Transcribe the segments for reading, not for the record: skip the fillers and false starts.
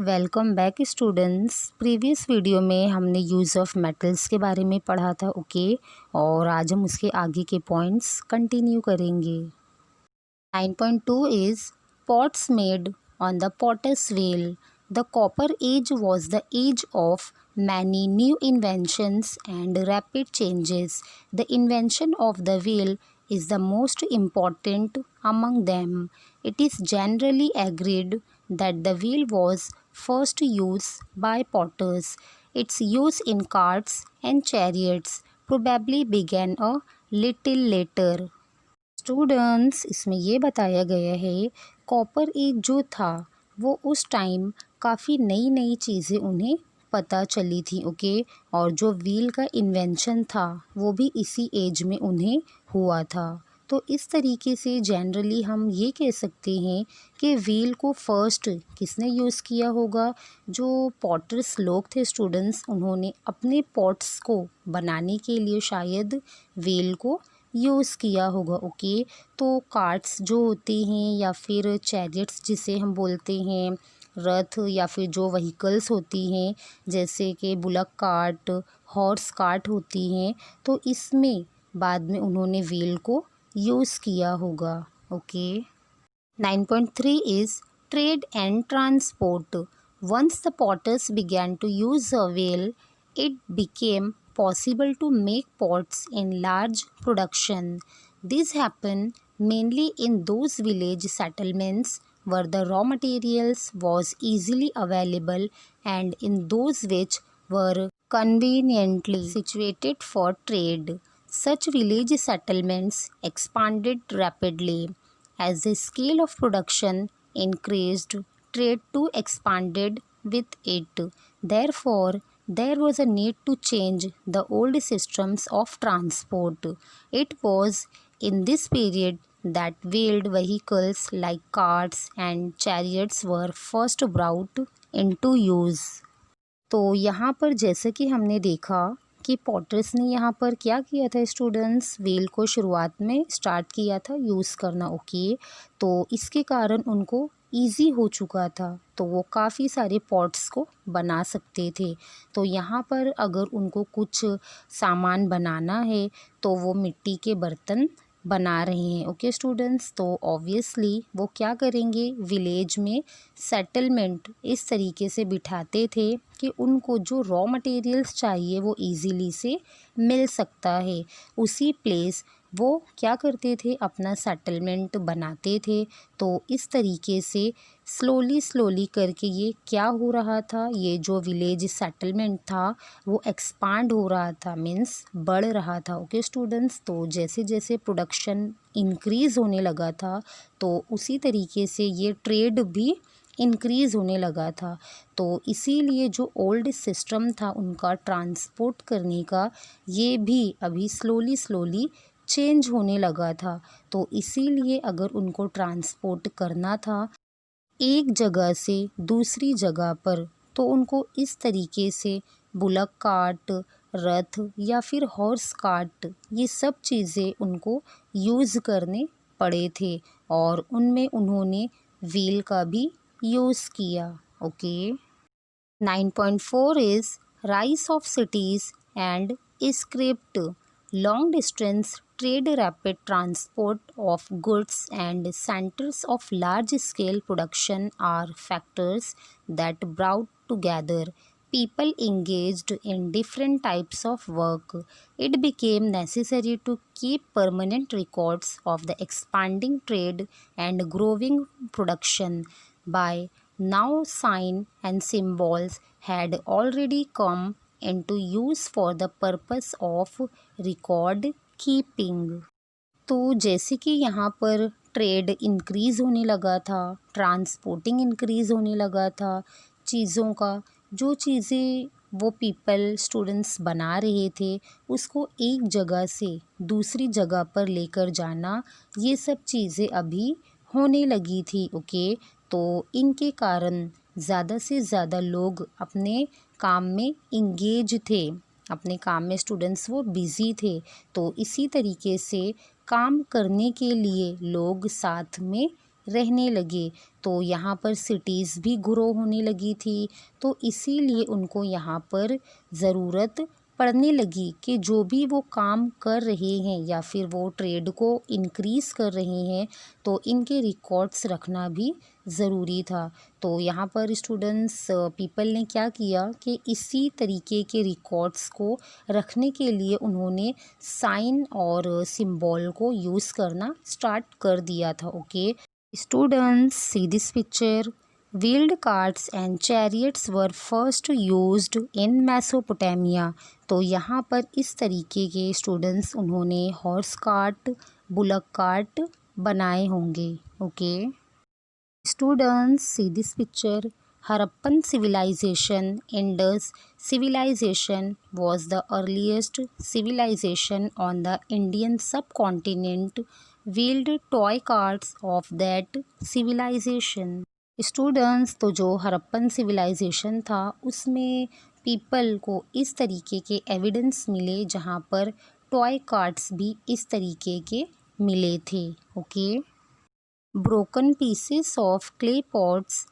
Welcome back students. Previous video में हमने use of metals के बारे में पढ़ा था। ओके, और आज हम उसके आगे के पॉइंट्स कंटिन्यू करेंगे। 9.2 is pots made on the potter's wheel. The Copper Age was the age of many new inventions and rapid changes. The invention of the wheel is the most important among them. It is generally agreed that the wheel was first used by potters. Its use in carts and chariots probably began a little later. Students, इसमें ये बताया गया है copper age जो था वो उस time काफ़ी नई नई चीज़ें उन्हें पता चली थी। ओके, और जो व्हील का इन्वेंशन था वो भी इसी एज में उन्हें हुआ था। तो इस तरीके से जनरली हम ये कह सकते हैं कि व्हील को फर्स्ट किसने यूज़ किया होगा। जो पॉटर्स लोग थे स्टूडेंट्स, उन्होंने अपने पॉट्स को बनाने के लिए शायद व्हील को यूज़ किया होगा। ओके, तो कार्ट्स जो होते हैं या फिर चैरियट्स जिसे हम बोलते हैं, रथ या फिर जो व्हीकल्स होती हैं जैसे कि बुलक कार्ट, हॉर्स कार्ट होती हैं, तो इसमें बाद में उन्होंने व्हील को यूज़ किया होगा। Okay, 9.3 is trade and transport. Once the potters began to use a wheel, it became possible to make pots in large production. This happened mainly in those village settlements where the raw materials was easily available and in those which were conveniently situated for trade. Such village settlements expanded rapidly. As the scale of production increased, trade too expanded with it. Therefore, there was a need to change the old systems of transport. It was in this period that wheeled vehicles like carts and chariots were first brought into use. तो यहाँ पर जैसे कि हमने देखा कि potter's ने यहाँ पर क्या किया था स्टूडेंट्स, व्हील को शुरुआत में स्टार्ट किया था यूज़ करना। ओके, तो इसके कारण उनको इजी हो चुका था, तो वो काफ़ी सारे पॉट्स को बना सकते थे। तो यहाँ पर अगर उनको कुछ सामान बनाना है तो वो मिट्टी के बर्तन बना रहे हैं। ओके स्टूडेंट्स, तो ऑब्वियसली वो क्या करेंगे, विलेज में सेटलमेंट इस तरीके से बिठाते थे कि उनको जो रॉ मटेरियल्स चाहिए वो इजीली से मिल सकता है। उसी प्लेस वो क्या करते थे, अपना सेटलमेंट बनाते थे। तो इस तरीके से स्लोली करके ये क्या हो रहा था, ये जो विलेज सेटलमेंट था वो एक्सपांड हो रहा था, मीन्स बढ़ रहा था। ओके स्टूडेंट्स, तो जैसे जैसे प्रोडक्शन इंक्रीज़ होने लगा था तो उसी तरीके से ये ट्रेड भी इंक्रीज़ होने लगा था। तो इसीलिए जो ओल्ड सिस्टम था उनका ट्रांसपोर्ट करने का, ये भी अभी स्लोली चेंज होने लगा था। तो इसीलिए अगर उनको ट्रांसपोर्ट करना था एक जगह से दूसरी जगह पर, तो उनको इस तरीके से बुलक कार्ट, रथ या फिर हॉर्स कार्ट, ये सब चीज़ें उनको यूज़ करने पड़े थे और उनमें उन्होंने व्हील का भी यूज़ किया। Okay, 9.4 is rise of cities and script. Long distance trade, rapid transport of goods and centers of large scale production are factors that brought together people engaged in different types of work. It became necessary to keep permanent records of the expanding trade and growing production. By now, sign and symbols had already come into use for the purpose of record keeping. तो जैसे कि यहाँ पर trade increase होने लगा था, transporting increase होने लगा था चीज़ों का, जो चीज़ें वो पीपल स्टूडेंट्स बना रहे थे उसको एक जगह से दूसरी जगह पर लेकर जाना, ये सब चीज़ें अभी होने लगी थी। ओके, तो इनके कारण ज़्यादा से ज़्यादा लोग अपने काम में इंगेज थे, अपने काम में स्टूडेंट्स वो बिज़ी थे। तो इसी तरीके से काम करने के लिए लोग साथ में रहने लगे। तो यहाँ पर सिटीज़ भी ग्रो होने लगी थी, तो इसीलिए उनको यहाँ पर ज़रूरत पड़ने लगी कि जो भी वो काम कर रहे हैं या फिर वो ट्रेड को इंक्रीज़ कर रहे हैं, तो इनके रिकॉर्ड्स रखना भी ज़रूरी था। तो यहाँ पर स्टूडेंट्स पीपल ने क्या किया कि इसी तरीके के रिकॉर्ड्स को रखने के लिए उन्होंने साइन और सिंबल को यूज़ करना स्टार्ट कर दिया था। Okay students, see this picture. Wheeled carts and chariots were first used in Mesopotamia. तो यहाँ पर इस तरीके के स्टूडेंट्स उन्होंने हॉर्स कार्ट, बुलक कार्ट बनाए होंगे। Okay students, see this picture. Harappan civilization, Indus civilization was the earliest civilization on the Indian subcontinent. Wheeled toy carts of that civilization. Students, तो जो हरप्पन सिविलाइजेशन था उसमें पीपल को इस तरीके के एविडेंस मिले जहाँ पर टॉय कार्ट्स भी इस तरीके के मिले थे। Okay broken pieces of clay pots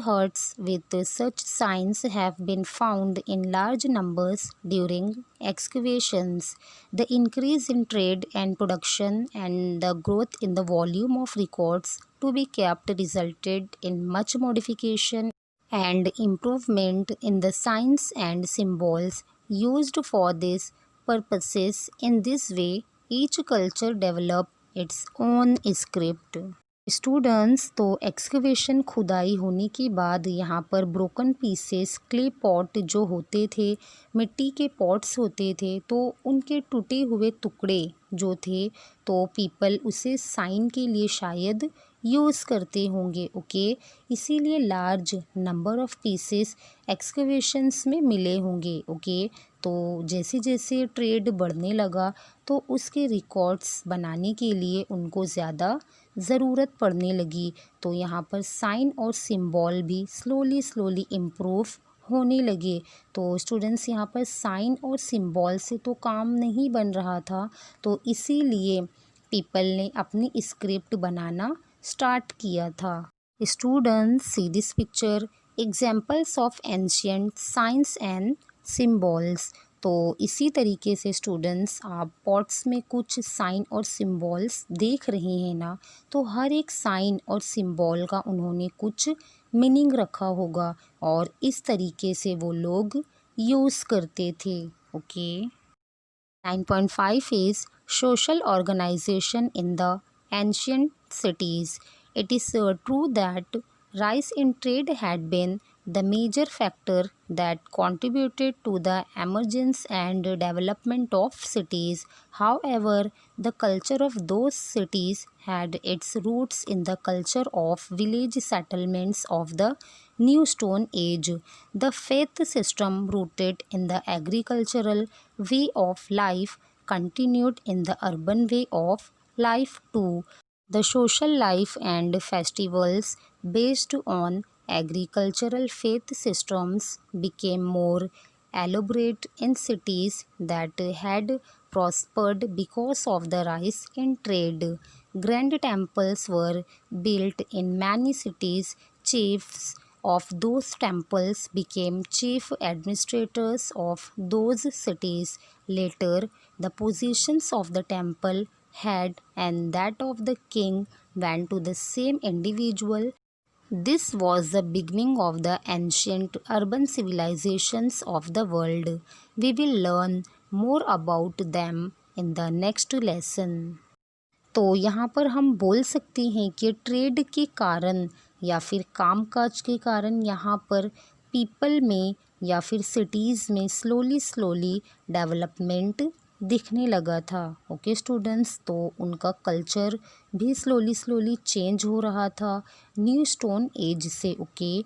huts with such signs have been found in large numbers during excavations. The increase in trade and production and the growth in the volume of records to be kept resulted in much modification and improvement in the signs and symbols used for these purposes. In this way, each culture developed its own script. Students, तो excavation खुदाई होने के बाद यहाँ पर broken pieces clay pot जो होते थे, मिट्टी के पॉट्स होते थे, तो उनके टूटे हुए टुकड़े जो थे तो पीपल उसे साइन के लिए शायद यूज़ करते होंगे। ओके इसीलिए large number of pieces excavations में मिले होंगे। ओके तो जैसे जैसे ट्रेड बढ़ने लगा तो उसके रिकॉर्ड्स बनाने के लिए उनको ज़्यादा ज़रूरत पड़ने लगी। तो यहाँ पर साइन और सिंबल भी स्लोली इम्प्रूव होने लगे। तो स्टूडेंट्स, यहाँ पर साइन और सिंबल से तो काम नहीं बन रहा था, तो इसीलिए पीपल ने अपनी स्क्रिप्ट बनाना स्टार्ट किया था। Students, see this picture. Examples of ancient science and symbols. तो इसी तरीके से स्टूडेंट्स, आप पॉट्स में कुछ साइन और सिंबल्स देख रहे हैं ना, तो हर एक साइन और सिंबल का उन्होंने कुछ मीनिंग रखा होगा और इस तरीके से वो लोग यूज़ करते थे। Okay 9.5 is social organization in the ancient cities. It is true that rise in trade had been the major factor that contributed to the emergence and development of cities. However, the culture of those cities had its roots in the culture of village settlements of the New Stone Age. The faith system rooted in the agricultural way of life continued in the urban way of life too. The social life and festivals based on agricultural faith systems became more elaborate in cities that had prospered because of the rise in trade. Grand temples were built in many cities. Chiefs of those temples became chief administrators of those cities. Later, the positions of the temple head and that of the king went to the same individual. This was the beginning of the ancient urban civilizations of the world. We will learn more about them in the next lesson. तो यहाँ पर हम बोल सकते हैं कि trade के कारण या फिर कामकाज के कारण यहाँ पर पीपल में या फिर सिटीज़ में स्लोली डेवलपमेंट दिखने लगा था। ओके स्टूडेंट्स, तो उनका कल्चर भी स्लोली चेंज हो रहा था न्यू स्टोन एज से। ओके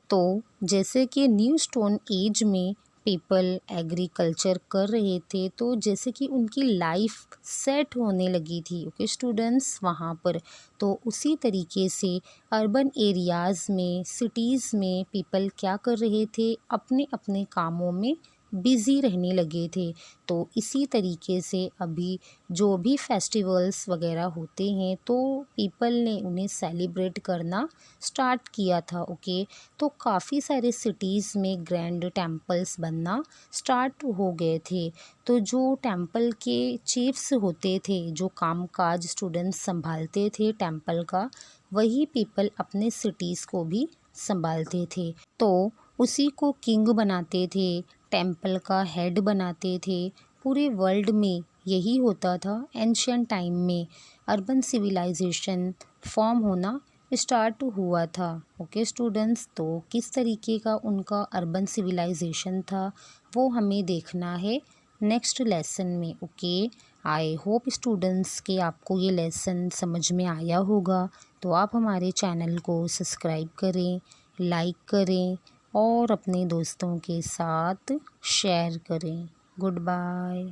तो जैसे कि न्यू स्टोन एज में पीपल एग्रीकल्चर कर रहे थे, तो जैसे कि उनकी लाइफ सेट होने लगी थी। ओके स्टूडेंट्स, वहाँ पर तो उसी तरीके से अर्बन एरियाज़ में सिटीज़ में पीपल क्या कर रहे थे, अपने अपने कामों में बिज़ी रहने लगे थे। तो इसी तरीके से अभी जो भी फेस्टिवल्स वगैरह होते हैं तो पीपल ने उन्हें सेलिब्रेट करना स्टार्ट किया था। ओके, तो काफ़ी सारे सिटीज़ में ग्रैंड टेम्पल्स बनना स्टार्ट हो गए थे। तो जो टेम्पल के चीफ्स होते थे, जो कामकाज स्टूडेंट्स संभालते थे टेम्पल का, वही पीपल अपने सिटीज़ को भी संभालते थे। तो उसी को किंग बनाते थे, टेम्पल का हेड बनाते थे। पूरे वर्ल्ड में यही होता था एंशियंट टाइम में। अर्बन सिविलाइजेशन फॉर्म होना स्टार्ट हुआ था। ओके स्टूडेंट्स, तो किस तरीके का उनका अर्बन सिविलाइजेशन था वो हमें देखना है नेक्स्ट लेसन में। ओके, आई होप स्टूडेंट्स कि आपको ये लेसन समझ में आया होगा। तो आप हमारे चैनल को सब्सक्राइब करें, लाइक करें और अपने दोस्तों के साथ शेयर करें। Good bye.